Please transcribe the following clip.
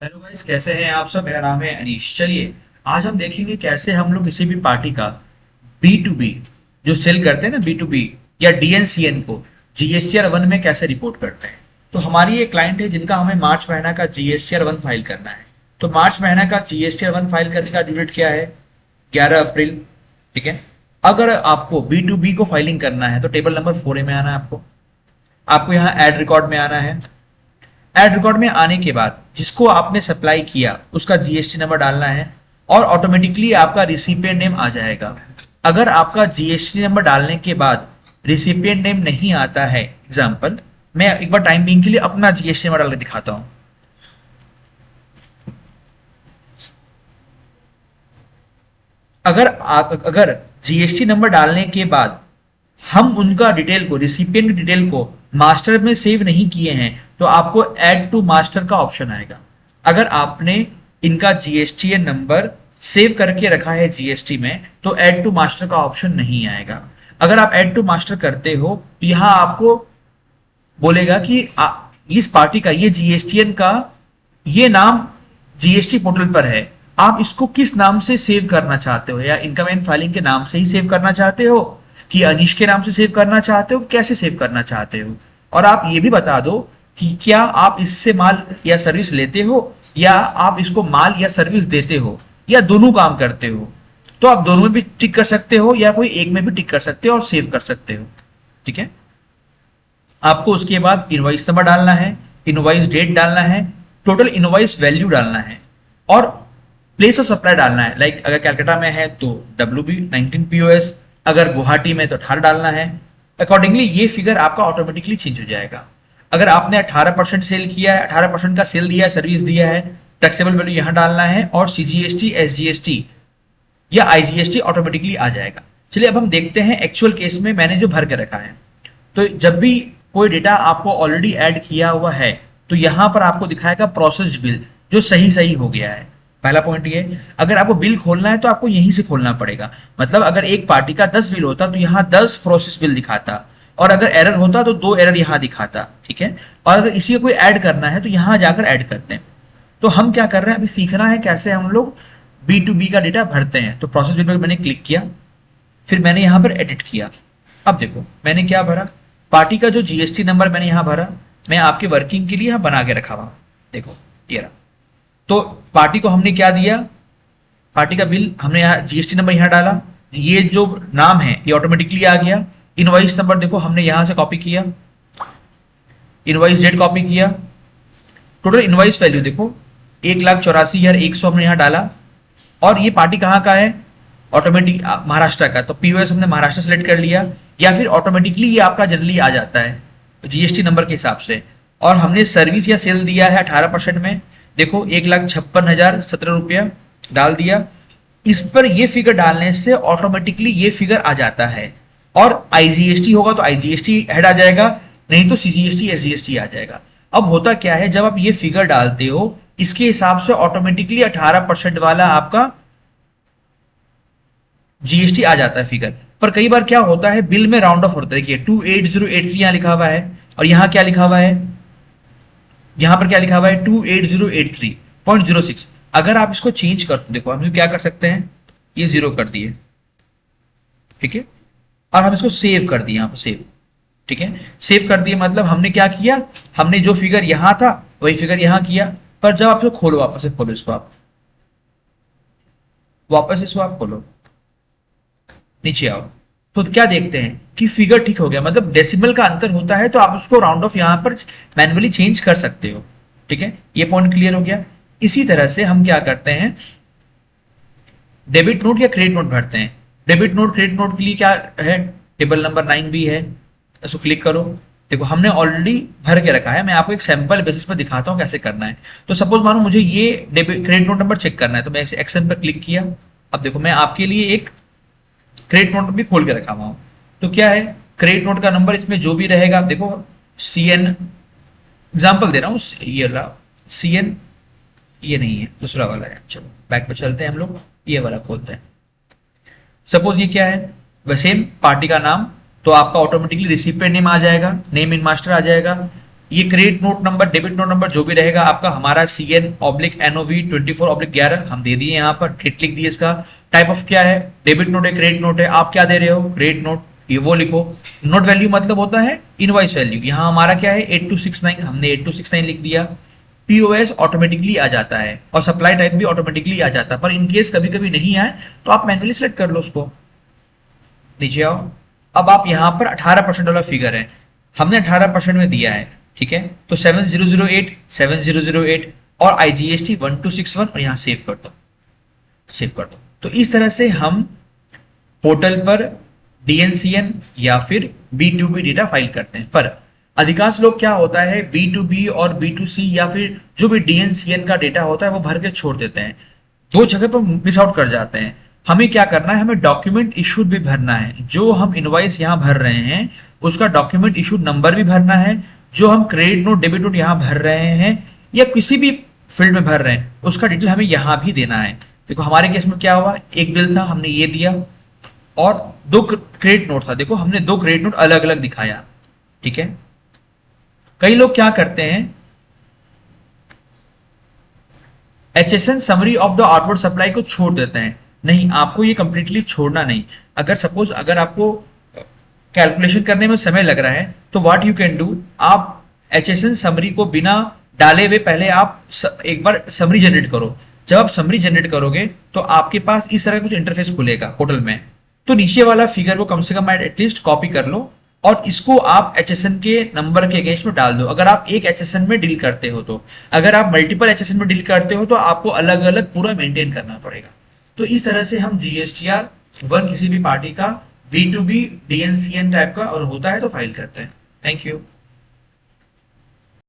Hello guys, कैसे हैं आप सब। मेरा नाम है अनीश। चलिए आज हम देखेंगे कैसे हम लोग किसी भी पार्टी का बी टू बी जो सेल करते हैं ना, बी टू बी या डीएनसीएन को जीएसटीआर वन में कैसे रिपोर्ट करते हैं। तो हमारी एक क्लाइंट है जिनका हमें मार्च महीना का जीएसटीआर वन फाइल करना है। तो मार्च महीना का जीएसटीआर वन फाइल करने का ड्यू डेट क्या है? 11 अप्रैल। ठीक है। अगर आपको बी टू बी को फाइलिंग करना है तो टेबल नंबर 4A में आना है। आपको आपको यहाँ एड रिकॉर्ड में आना है। एड रिकॉर्ड में आने के बाद जिसको आपने सप्लाई किया उसका जीएसटी नंबर डालना है और ऑटोमेटिकली आपका रिसिपिएंट नेम आ जाएगा। अगर आपका जीएसटी नंबर डालने के बाद रिसिपिएंट नेम नहीं आता है, एग्जाम्पल मैं एक बार टाइम बिंग के लिए अपना जीएसटी नंबर डाल के दिखाता हूं। अगर जीएसटी नंबर डालने के बाद हम उनका डिटेल को, रिसिपिएंट डिटेल को मास्टर में सेव नहीं किए हैं तो आपको ऐड टू मास्टर का ऑप्शन आएगा। अगर आपने इनका जीएसटी नंबर सेव करके रखा है जीएसटी में तो ऐड टू मास्टर का ऑप्शन नहीं आएगा। अगर आप ऐड टू मास्टर करते हो तो यहां आपको बोलेगा कि इस पार्टी का, ये जीएसटीएन का ये नाम जीएसटी पोर्टल पर है, आप इसको किस नाम से सेव करना चाहते हो, या इनकम एंड फाइलिंग के नाम से ही सेव करना चाहते हो कि अनीश के नाम से सेव करना चाहते हो, कैसे सेव करना चाहते हो। और आप ये भी बता दो कि क्या आप इससे माल या सर्विस लेते हो या आप इसको माल या सर्विस देते हो या दोनों काम करते हो। तो आप दोनों में भी टिक कर सकते हो या कोई एक में भी टिक कर सकते हो और सेव कर सकते हो। ठीक है। आपको उसके बाद इनवॉइस नंबर डालना है, इनवॉइस डेट डालना है, टोटल इनवॉइस वैल्यू डालना है और प्लेस ऑफ सप्लाई डालना है। लाइक अगर कैलकाटा में है तो WB 19 POS, अगर गुवाहाटी में तो 18 डालना है। अकॉर्डिंगली ये फिगर आपका ऑटोमेटिकली चेंज हो जाएगा। अगर आपने 18% सेल किया है, 18% का सेल दिया है, सर्विस दिया है, टैक्सेबल वैल्यू यहां डालना है और CGST, SGST या IGST ऑटोमेटिकली आ जाएगा। चलिए अब हम देखते हैं एक्चुअल केस में मैंने जो भर के रखा है। तो जब भी कोई डेटा आपको ऑलरेडी ऐड किया हुआ है तो यहां पर आपको दिखाएगा प्रोसेस बिल जो सही सही हो गया है। पहला पॉइंट ये, अगर आपको बिल खोलना है तो आपको यहीं से खोलना पड़ेगा। मतलब अगर एक पार्टी का 10 बिल होता तो यहां 10 प्रोसेस बिल दिखाता और अगर एरर होता तो 2 एरर यहां दिखाता। ठीक है। और अगर इसी को कोई ऐड करना है तो यहां जाकर ऐड करते हैं। तो हम क्या कर रहे हैं, अभी सीखना है कैसे हम लोग बी टू बी का डेटा भरते हैं। तो प्रोसेस बिल पर मैंने क्लिक किया, फिर मैंने यहां पर एडिट किया। अब देखो मैंने क्या भरा, पार्टी का जो जीएसटी नंबर मैंने यहां भरा, मैं आपके वर्किंग के लिए यहां बना के रखा हुआ। देखो ये रहा। तो पार्टी को हमने क्या दिया, पार्टी का बिल हमने यहाँ जीएसटी नंबर यहाँ डाला, ये जो नाम है ये ऑटोमेटिकली आ गया। इनवॉइस नंबर देखो हमने यहां से कॉपी किया, इनवॉइस डेट कॉपी किया, टोटल इनवॉइस वैल्यू देखो 1,84,100 हमने यहाँ डाला। और ये पार्टी कहाँ का है, ऑटोमेटिक महाराष्ट्र का, तो पीओएस हमने महाराष्ट्र सेलेक्ट कर लिया या फिर ऑटोमेटिकली ये आपका जनरली आ जाता है जीएसटी नंबर के हिसाब से। और हमने सर्विस या सेल दिया है 18% में, देखो 1,56,017 रुपया डाल दिया। इस पर ये फिगर डालने से ऑटोमेटिकली ये फिगर आ जाता है और आईजीएसटी होगा तो आईजीएसटी हेड आ जाएगा, नहीं तो सीजीएसटी एसजीएसटी आ जाएगा। अब होता क्या है, जब आप ये फिगर डालते हो इसके हिसाब से ऑटोमेटिकली 18% वाला आपका जीएसटी आ जाता है फिगर। पर कई बार क्या होता है, बिल में राउंड ऑफ होता है। देखिए 28083 यहां लिखा हुआ है और यहां क्या लिखा हुआ है, यहां पर क्या लिखा हुआ है 28083.06। अगर आप इसको चेंज कर, देखो हम क्या कर सकते हैं, ये 0 कर दिए। ठीक है। और हम इसको सेव कर दिए, यहां पर सेव। ठीक है। सेव कर दिए मतलब हमने क्या किया, हमने जो फिगर यहां था वही फिगर यहां किया। पर जब आप इसको खोलो, वापस से खोलो इसको, आप वापस इसको आप खोलो, नीचे आओ, तो क्या देखते हैं कि फिगर ठीक हो गया। मतलब डेसिमल का अंतर होता है तो आप उसको राउंड ऑफ यहां पर मैन्युअली चेंज कर सकते हो। ठीक है। ये पॉइंट क्लियर हो गया। इसी तरह से हम क्या करते हैं, डेबिट नोट या क्रेडिट नोट भरते हैं। डेबिट नोट क्रेडिट नोट के लिए क्या है, टेबल नंबर 9 भी है, इसको क्लिक करो। देखो हमने ऑलरेडी भर के रखा है, मैं आपको एक सैंपल बेसिस पर दिखाता हूं कैसे करना है। तो सपोज मानो मुझे ये debit credit note number check करना है तो मैं एक्शन पर क्लिक किया। अब देखो मैं आपके लिए एक क्रेडिट नोट भी खोल के रखा हुआ हूं। तो क्या है, क्रेडिट नोट का नंबर इसमें जो भी रहेगा, देखो CN एग्जांपल दे रहा हूं, ये रहा CN, ये नहीं है, दूसरा वाला है। चलो बैक पे चलते हैं हम लोग, ये वाला खोलते हैं। सपोज ये क्या है, वैसे पार्टी का नाम, तो आपका ऑटोमेटिकली रिसिपिएंट नेम आ जाएगा, नेम इन मास्टर आ जाएगा। ये credit note number, debit note number जो भी रहेगा आपका, हमारा CN/NOV 24/11 हम दे दिए, यहाँ पर डेट लिख दिए, इसका टाइप ऑफ क्या है, डेबिट नोट है, क्रेडिट नोट है, आप क्या दे रहे हो, क्रेडिट नोट, ये वो लिखो। नोट वैल्यू मतलब होता है इनवॉइस वैल्यू, यहाँ हमारा क्या है 8269, हमने 8269 लिख दिया। पीओएस ऑटोमेटिकली आ जाता है और सप्लाई टाइप भी ऑटोमेटिकली आ जाता है, पर इनकेस कभी कभी नहीं आए तो आप मैन्युअली सेलेक्ट कर लो उसको। नीचे आओ, अब आप यहाँ पर 18% वाला फिगर है, हमने 18% में दिया है, ठीक है, तो 7008 7008 और IGST 1261 और यहाँ सेव कर दो, सेव कर दो। तो इस तरह से हम पोर्टल पर DNCN या फिर B2B डेटा फाइल करते हैं। पर अधिकांश लोग क्या होता है B2B और B2C या फिर जो भी DNCN का डेटा होता है वो भर के छोड़ देते हैं, दो जगह पर मिस आउट कर जाते हैं। हमें क्या करना है, हमें डॉक्यूमेंट इशूड भी भरना है, जो हम इनवॉइस यहाँ भर रहे हैं उसका डॉक्यूमेंट इशूड नंबर भी भरना है, जो हम क्रेडिट नोट डेबिट नोट यहाँ भर रहे हैं या किसी भी फील्ड में भर रहे हैं उसका डिटेल हमें यहाँ भी देना है। देखो हमारे केस में क्या हुआ, एक बिल था हमने ये दिया और दो क्रेडिट नोट था, देखो हमने दो क्रेडिट नोट अलग अलग दिखाया, ठीक है। कई लोग क्या करते हैं, HSN summary of the outward supply को छोड़ देते हैं। नहीं, आपको ये कंप्लीटली छोड़ना नहीं। अगर सपोज अगर आपको कैलकुलेशन करने में समय लग रहा है तो व्हाट यू कैन डू, आप HSN समरी को बिना डाले हुए पहले आप एक बार समरी जनरेट करो। जब आप समरी जनरेट करोगे तो आपके पास इस तरह कुछ इंटरफेस खुलेगा पोर्टल में, तो नीचे वाला फिगर को कम से कम एटलीस्ट कॉपी कर लो और इसको आप HSN के नंबर के अगेंस्ट में डाल दो। अगर आप एक HSN में डील करते हो तो, अगर आप मल्टीपल HSN में डील करते हो तो आपको अलग अलग पूरा मेंटेन करना पड़ेगा। तो इस तरह से हम GSTR 1 किसी भी पार्टी का B2B DNCN टाइप का और होता है तो फाइल करते हैं। Thank you.